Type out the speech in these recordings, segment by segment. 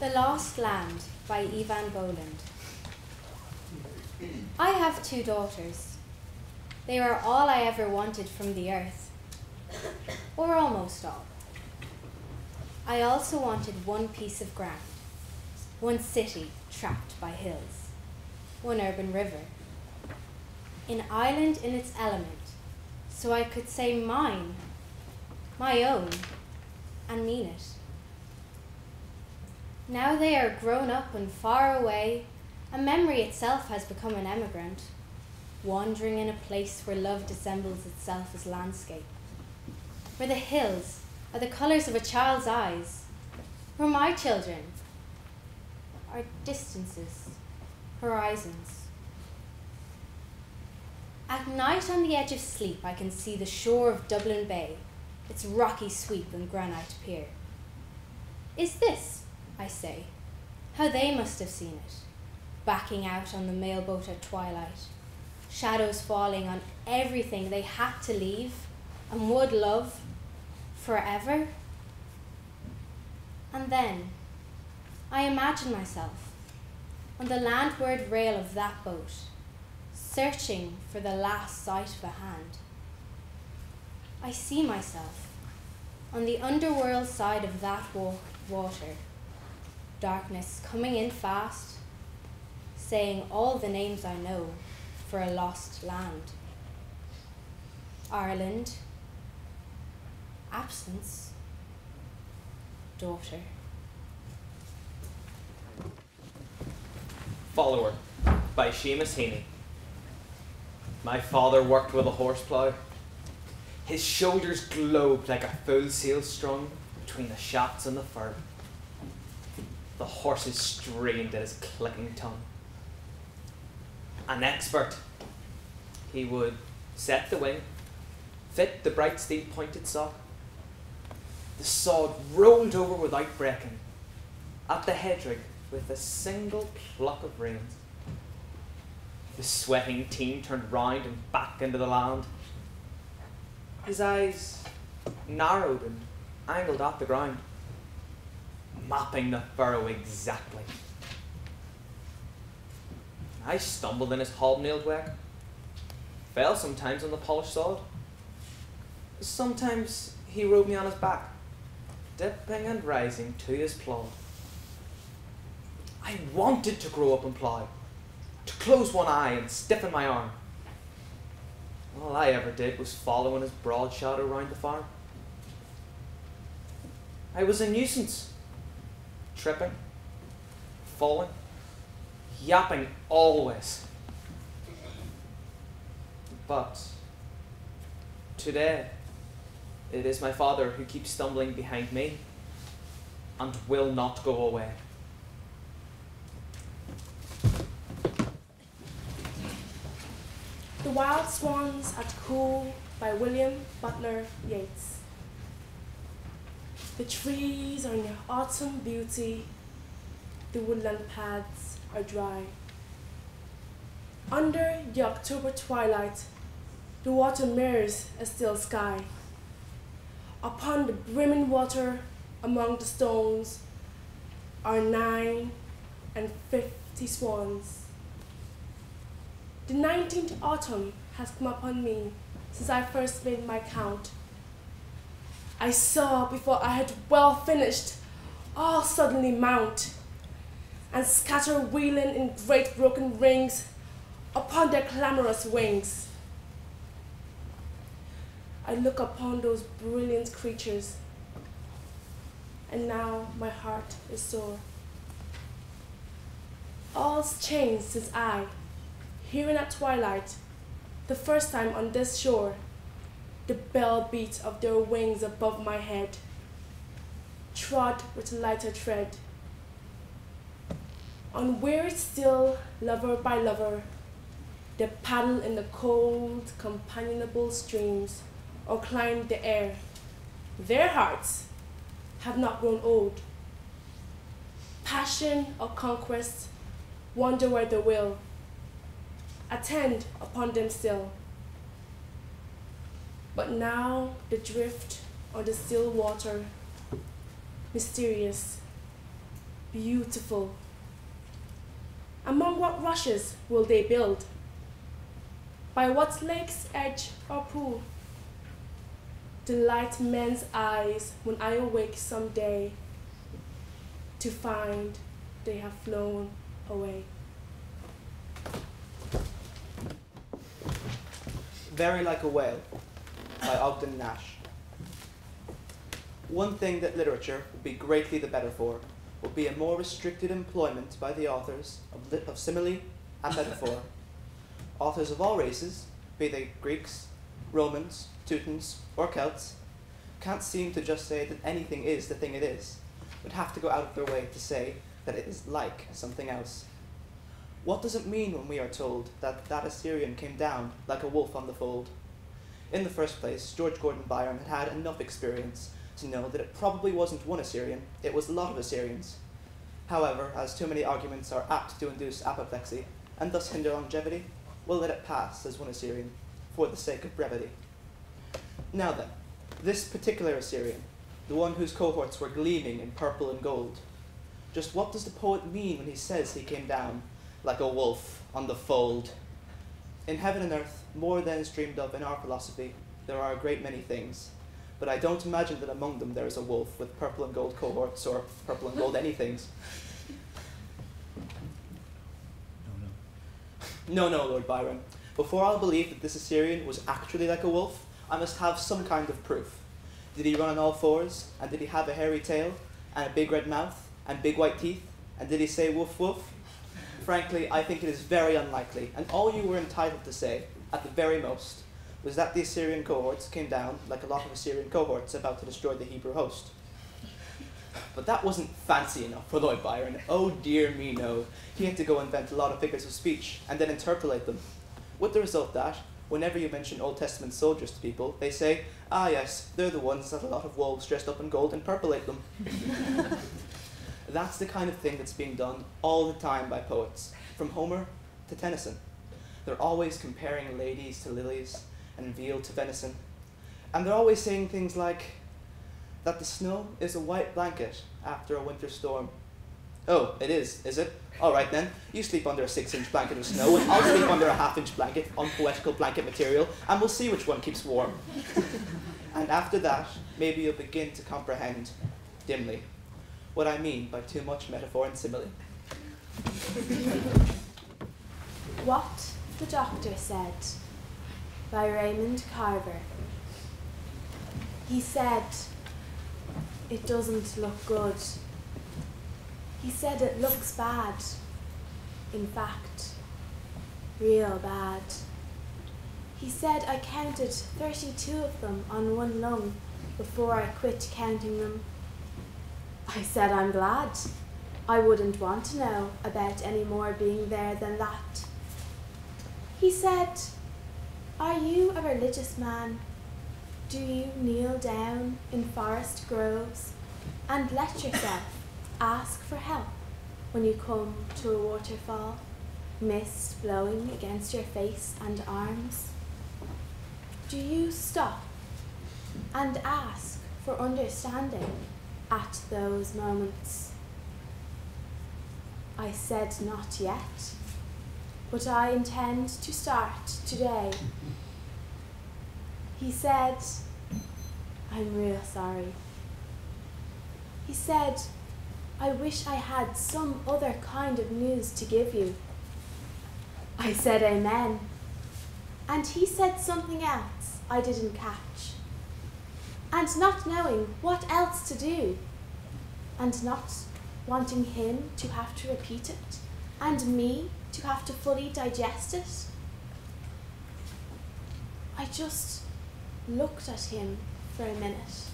The Lost Land by Ivan Boland. I have 2 daughters. They are all I ever wanted from the earth, or almost all. I also wanted one piece of ground, one city trapped by hills, one urban river, an island in its element, so I could say mine, my own, and mean it. Now they are grown up and far away, and memory itself has become an emigrant, wandering in a place where love dissembles itself as landscape, where the hills are the colours of a child's eyes, where my children are distances, horizons. At night on the edge of sleep I can see the shore of Dublin Bay, its rocky sweep and granite pier. Is this, I say, how they must have seen it, backing out on the mailboat at twilight, shadows falling on everything they had to leave and would love forever? And then I imagine myself on the landward rail of that boat, searching for the last sight of a hand. I see myself on the underworld side of that water, darkness coming in fast, saying all the names I know for a lost land. Ireland, absence, daughter. Follower by Seamus Heaney. My father worked with a horse plough. His shoulders globed like a full sail strung between the shafts and the fur. The horses strained at his clicking tongue. An expert, he would set the wing, fit the bright steel pointed sock. The sod rolled over without breaking, at the headrig with a single pluck of reins. The sweating team turned round and back into the land. His eyes narrowed and angled at the ground, mapping the furrow exactly. I stumbled in his hobnailed work, fell sometimes on the polished sod. Sometimes he rode me on his back, dipping and rising to his plough. I wanted to grow up and plough, to close one eye and stiffen my arm. All I ever did was follow in his broad shadow round the farm. I was a nuisance, tripping, falling, yapping always. But today, it is my father who keeps stumbling behind me and will not go away. The Wild Swans at Cool by William Butler Yeats. The trees are in their autumn beauty, the woodland paths are dry. Under the October twilight, the water mirrors a still sky. Upon the brimming water, among the stones, are 9 and 50 swans. The 19th autumn has come upon me since I first made my count. I saw before I had well finished all suddenly mount and scatter wheeling in great broken rings upon their clamorous wings. I look upon those brilliant creatures, and now my heart is sore. All's changed since I, hearing at twilight, the first time on this shore, the bell beat of their wings above my head, trod with lighter tread. Unwearied still, lover by lover, they paddle in the cold, companionable streams, or climb the air. Their hearts have not grown old. Passion or conquest wander where they will, attend upon them still. But now they drift on the still water, mysterious, beautiful. Among what rushes will they build? By what lake's edge or pool? Delight men's eyes when I awake someday to find they have flown away. Very Like a Whale by Ogden Nash. One thing that literature would be greatly the better for would be a more restricted employment by the authors of simile and metaphor. Authors of all races, be they Greeks, Romans, Teutons, or Celts, can't seem to just say that anything is the thing it is, but have to go out of their way to say that it is like something else. What does it mean when we are told that that Assyrian came down like a wolf on the fold? In the first place, George Gordon Byron had had enough experience to know that it probably wasn't one Assyrian, it was a lot of Assyrians. However, as too many arguments are apt to induce apoplexy, and thus hinder longevity, we'll let it pass as one Assyrian, for the sake of brevity. Now then, this particular Assyrian, the one whose cohorts were gleaming in purple and gold, just what does the poet mean when he says he came down like a wolf on the fold? In heaven and earth, more than is dreamed of in our philosophy, there are a great many things, but I don't imagine that among them there is a wolf with purple and gold cohorts, or purple and gold anythings. No, Lord Byron. Before I'll believe that this Assyrian was actually like a wolf, I must have some kind of proof. Did he run on all fours? And did he have a hairy tail? And a big red mouth? And big white teeth? And did he say woof woof? Frankly, I think it is very unlikely, and all you were entitled to say, at the very most, was that the Assyrian cohorts came down like a lot of Assyrian cohorts about to destroy the Hebrew host. But that wasn't fancy enough for Lord Byron. Oh dear me, no. He had to go invent a lot of figures of speech, and then interpolate them. With the result that, whenever you mention Old Testament soldiers to people, they say, ah yes, they're the ones that a lot of wolves dressed up in gold interpolate them. That's the kind of thing that's being done all the time by poets, from Homer to Tennyson. They're always comparing ladies to lilies and veal to venison. And they're always saying things like that the snow is a white blanket after a winter storm. Oh, it is it? All right then, you sleep under a 6-inch blanket of snow, and I'll sleep under a half-inch blanket, unpoetical blanket material, and we'll see which one keeps warm. And after that, maybe you'll begin to comprehend, dimly, what I mean by too much metaphor and simile. What the Doctor Said by Raymond Carver. He said, it doesn't look good. He said it looks bad. In fact, real bad. He said I counted 32 of them on one lung before I quit counting them. I said I'm glad. I wouldn't want to know about any more being there than that. He said, are you a religious man? Do you kneel down in forest groves and let yourself ask for help when you come to a waterfall, mist blowing against your face and arms? Do you stop and ask for understanding at those moments? I said not yet, but I intend to start today. He said, I'm real sorry. He said, I wish I had some other kind of news to give you. I said amen. And he said something else I didn't catch. And not knowing what else to do, and not wanting him to have to repeat it, and me to have to fully digest it, I just looked at him for a minute,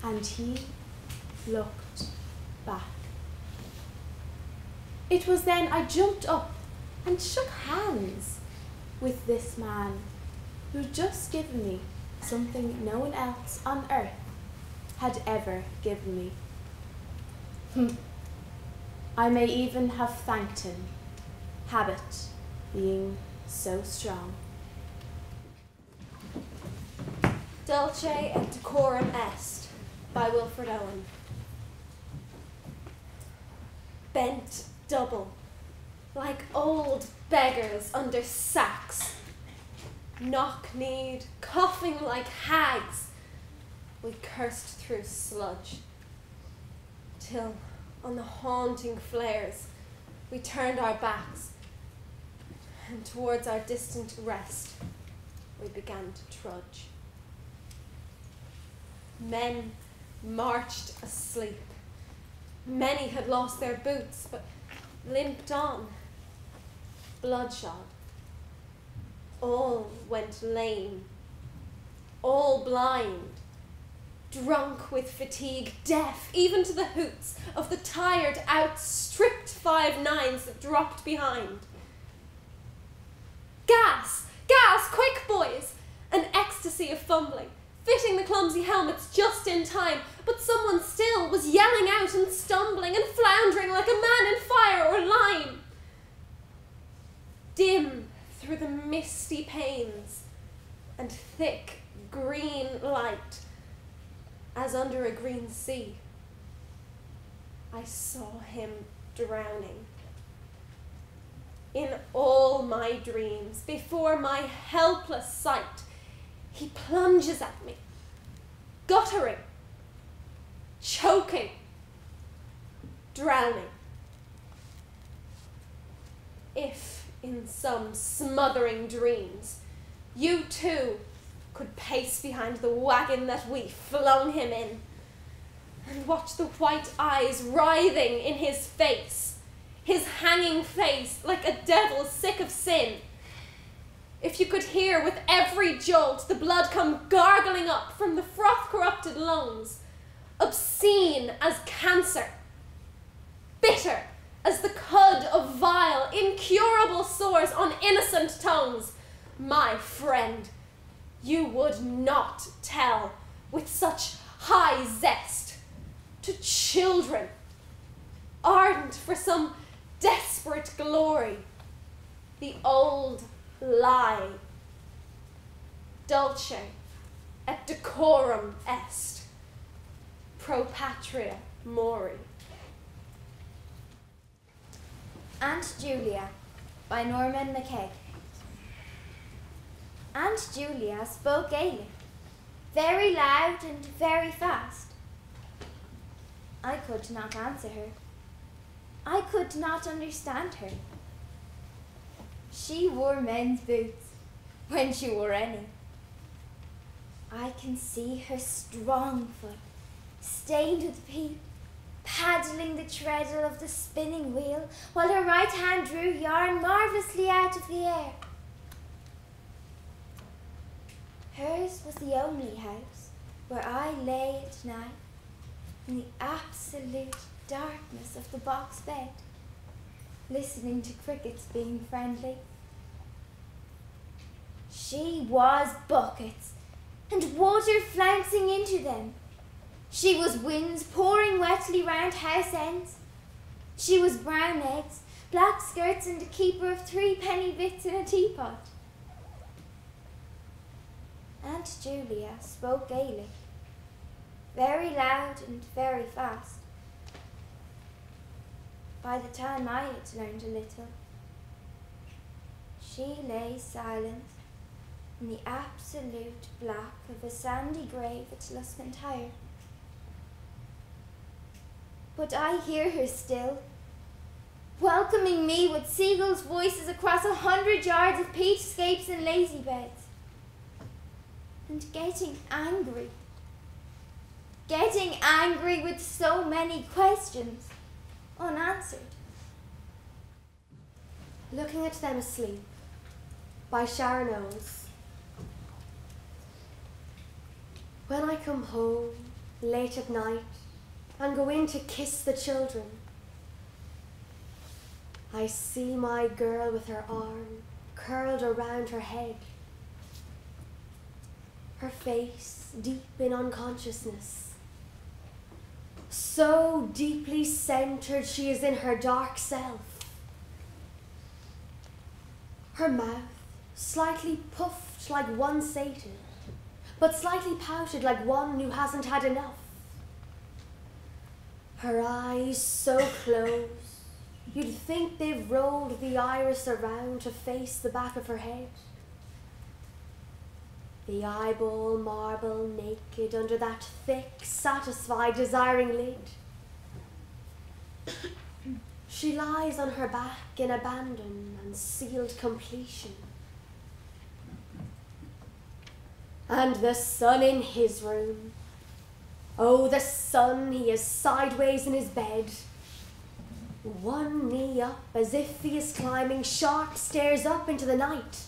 and he looked back. It was then I jumped up and shook hands with this man who'd just given me something no one else on earth had ever given me. I may even have thanked him, habit being so strong. Dulce et decorum est by Wilfred Owen. bent double, like old beggars under sacks. Knock-kneed, coughing like hags, we cursed through sludge, till, on the haunting flares, we turned our backs, and towards our distant rest, we began to trudge. Men marched asleep. Many had lost their boots, but limped on, bloodshot. All went lame, all blind, drunk with fatigue, deaf even to the hoots of the tired out, stripped 5-9s that dropped behind. Gas! Gas! Quick, boys! An ecstasy of fumbling, fitting the clumsy helmets just in time, but someone still was yelling out and stumbling and floundering like a man in fire or lime. Dim through the misty panes and thick green light, as under a green sea, I saw him drowning. In all my dreams, before my helpless sight, he plunges at me, guttering, choking, drowning. If, in some smothering dreams, you too could pace behind the wagon that we flung him in, and watch the white eyes writhing in his face, his hanging face like a devil sick of sin. If you could hear with every jolt the blood come gargling up from the froth-corrupted lungs, obscene as cancer, bitter as the cud of vile, incurable sores on innocent tongues, my friend, you would not tell with such high zest to children, ardent for some desperate glory, the old lie, dulce et decorum est, pro patria mori. Aunt Julia by Norman MacKay. Aunt Julia spoke Gaelic, very loud and very fast. I could not answer her. I could not understand her. She wore men's boots, when she wore any. I can see her strong foot, stained with peat, paddling the treadle of the spinning wheel, while her right hand drew yarn marvellously out of the air. Hers was the only house where I lay at night in the absolute darkness of the box bed, listening to crickets being friendly. She was buckets, and water flouncing into them. She was winds pouring wetly round house ends. She was brown eggs, black skirts, and a keeper of 3 penny bits in a teapot. Aunt Julia spoke Gaelic, very loud and very fast. By the time I had learned a little, she lay silent in the absolute black of a sandy grave at Luscantire. But I hear her still, welcoming me with seagulls' voices across 100 yards of peachscapes and lazy beds, and getting angry with so many questions unanswered. Looking at them asleep, by Sharon Owens. When I come home late at night and go in to kiss the children, I see my girl with her arm curled around her head, her face deep in unconsciousness, so deeply centered she is in her dark self. Her mouth slightly puffed like one sated, but slightly pouted like one who hasn't had enough. Her eyes so closed, You'd think they've rolled the iris around to face the back of her head. The eyeball marble naked under that thick, satisfied, desiring lid. She lies on her back in abandon and sealed completion. And the sun in his room. Oh, the sun, he is sideways in his bed. One knee up as if he is climbing sharp stairs up into the night.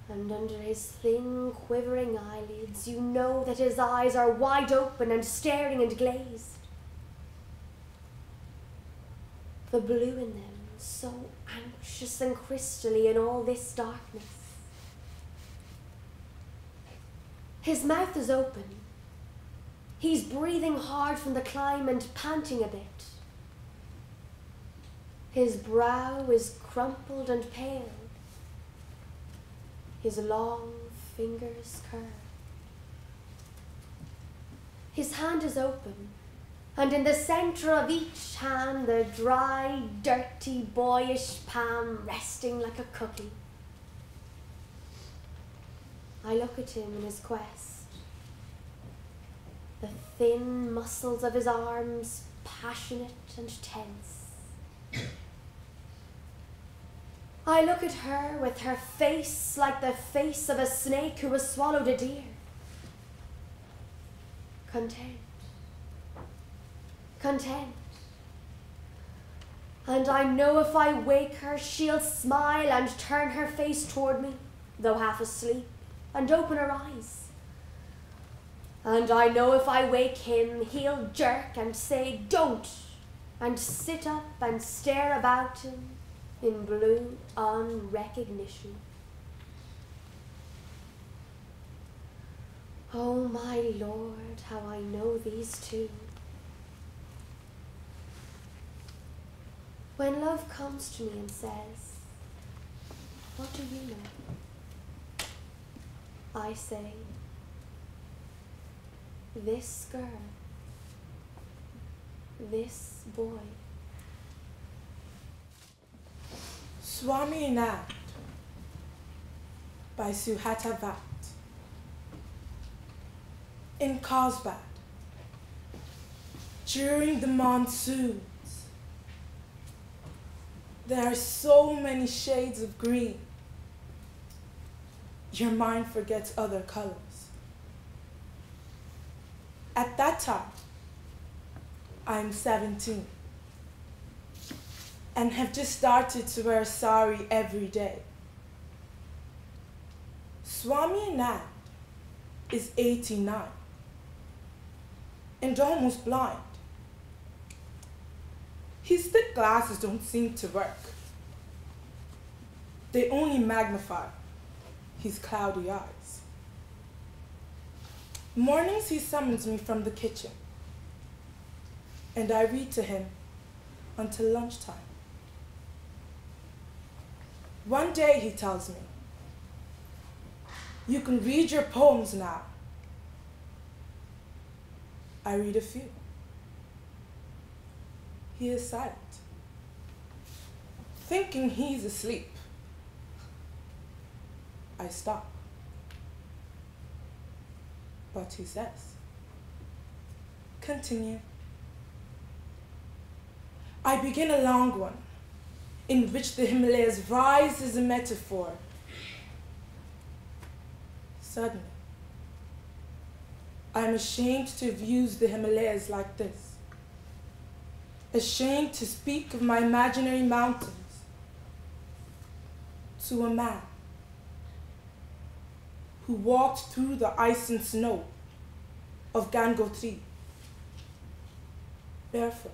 And under his thin, quivering eyelids, you know that his eyes are wide open and staring and glazed. The blue in them, so anxious and crystally in all this darkness. His mouth is open. He's breathing hard from the climb and panting a bit. His brow is crumpled and pale. His long fingers curved. His hand is open, and in the center of each hand the dry, dirty, boyish palm resting like a cookie. I look at him in his quest. The thin muscles of his arms passionate and tense. I look at her with her face like the face of a snake who has swallowed a deer. Content. Content. And I know if I wake her, she'll smile and turn her face toward me, though half asleep, and open her eyes. And I know if I wake him, he'll jerk and say, "Don't," and sit up and stare about him in blue unrecognition. Oh, my Lord, how I know these two. When love comes to me and says, "What do you know?" I say, this girl, this boy. Swami Aloud by Suhata Bhatt. In Carlsbad, during the monsoons, there are so many shades of green. Your mind forgets other colors. At that time, I'm 17 and have just started to wear sari every day. Swami Aloud is 89 and almost blind. His thick glasses don't seem to work. They only magnify his cloudy eyes. Mornings he summons me from the kitchen, and I read to him until lunchtime. One day he tells me, "You can read your poems now." I read a few. He is silent, thinking he's asleep. I stop. But he says, "Continue." I begin a long one, in which the Himalayas rise as a metaphor. Suddenly, I'm ashamed to have used the Himalayas like this. Ashamed to speak of my imaginary mountains to a man who walked through the ice and snow of Gangotri, barefoot.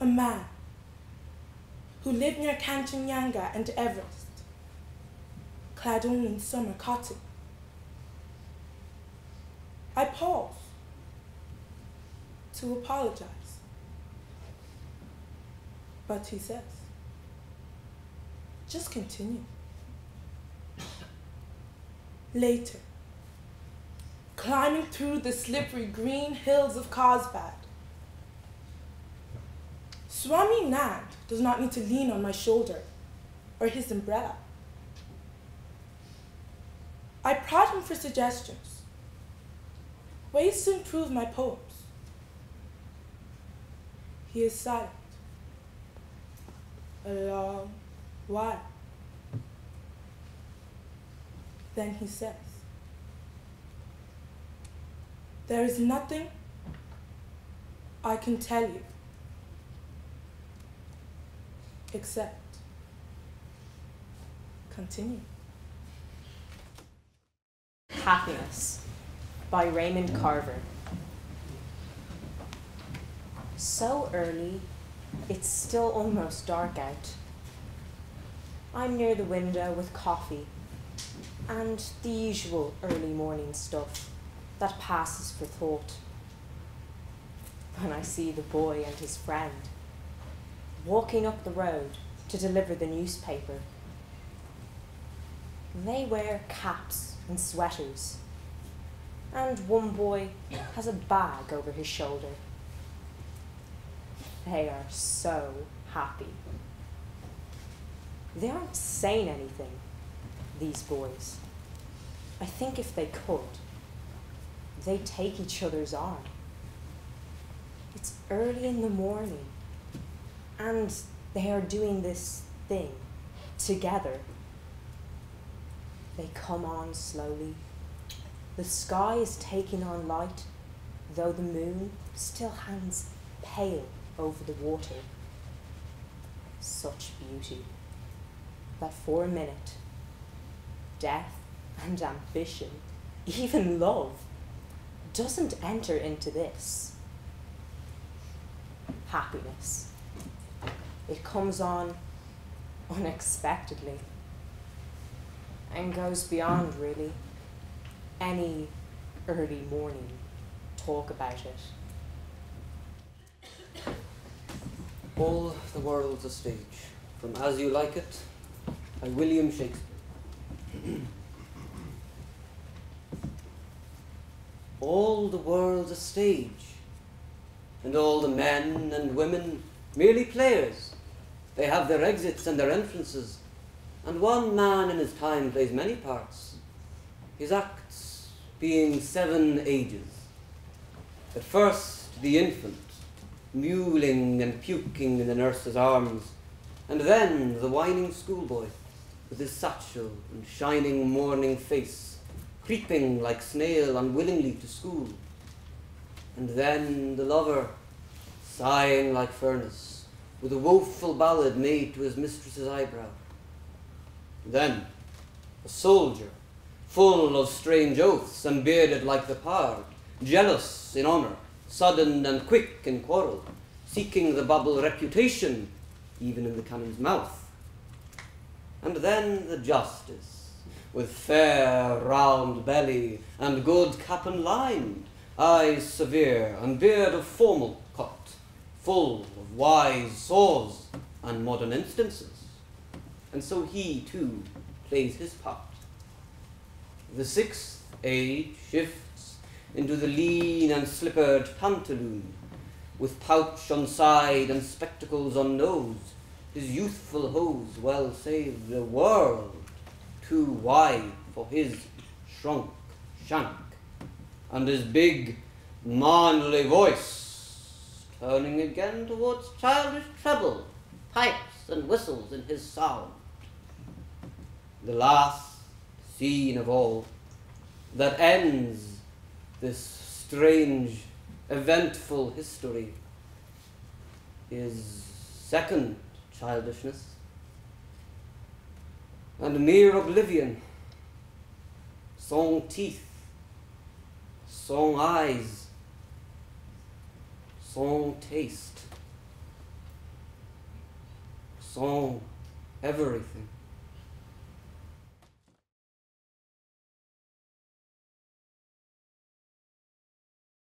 A man who lived near Kanchenjunga and Everest, clad only in summer cotton. I pause to apologize, but he says, "Just continue." Later, climbing through the slippery green hills of Carlsbad, Swami Nag does not need to lean on my shoulder or his umbrella. I prod him for suggestions, ways to improve my poems. He is silent a long while. Then he says, "There is nothing I can tell you except continue." Happiness by Raymond Carver. So early, it's still almost dark out. I'm near the window with coffee and the usual early morning stuff that passes for thought. When I see the boy and his friend walking up the road to deliver the newspaper. They wear caps and sweaters, and one boy has a bag over his shoulder. They are so happy. They aren't saying anything, these boys. I think if they could, they'd take each other's arm. It's early in the morning, and they are doing this thing together. They come on slowly. The sky is taking on light, though the moon still hangs pale over the water. Such beauty that for a minute, death and ambition, even love, doesn't enter into this. Happiness. It comes on unexpectedly and goes beyond, really, any early morning talk about it. All the World's a Stage, from As You Like It, by William Shakespeare. All the world's a stage, and all the men and women merely players. They have their exits and their entrances, and one man in his time plays many parts, his acts being 7 ages. At first the infant, mewling and puking in the nurse's arms, and then the whining schoolboy, with his satchel and shining morning face, creeping like snail unwillingly to school, and then the lover, sighing like furnace, with a woeful ballad made to his mistress's eyebrow. Then a soldier, full of strange oaths and bearded like the pard, jealous in honour, sudden and quick in quarrel, seeking the bubble reputation even in the cannon's mouth. And then the justice, with fair round belly and good cap and lined, eyes severe and beard of formal cut, full of wise saws and modern instances. And so he too plays his part. The 6th age shifts into the lean and slippered pantaloon, with pouch on side and spectacles on nose, his youthful hose well saved the world, too wide for his shrunk shank, and his big, manly voice turning again towards childish treble, pipes and whistles in his sound. The last scene of all that ends this strange, eventful history is second childishness and mere oblivion, sans teeth, sans eyes, sans taste, sans everything.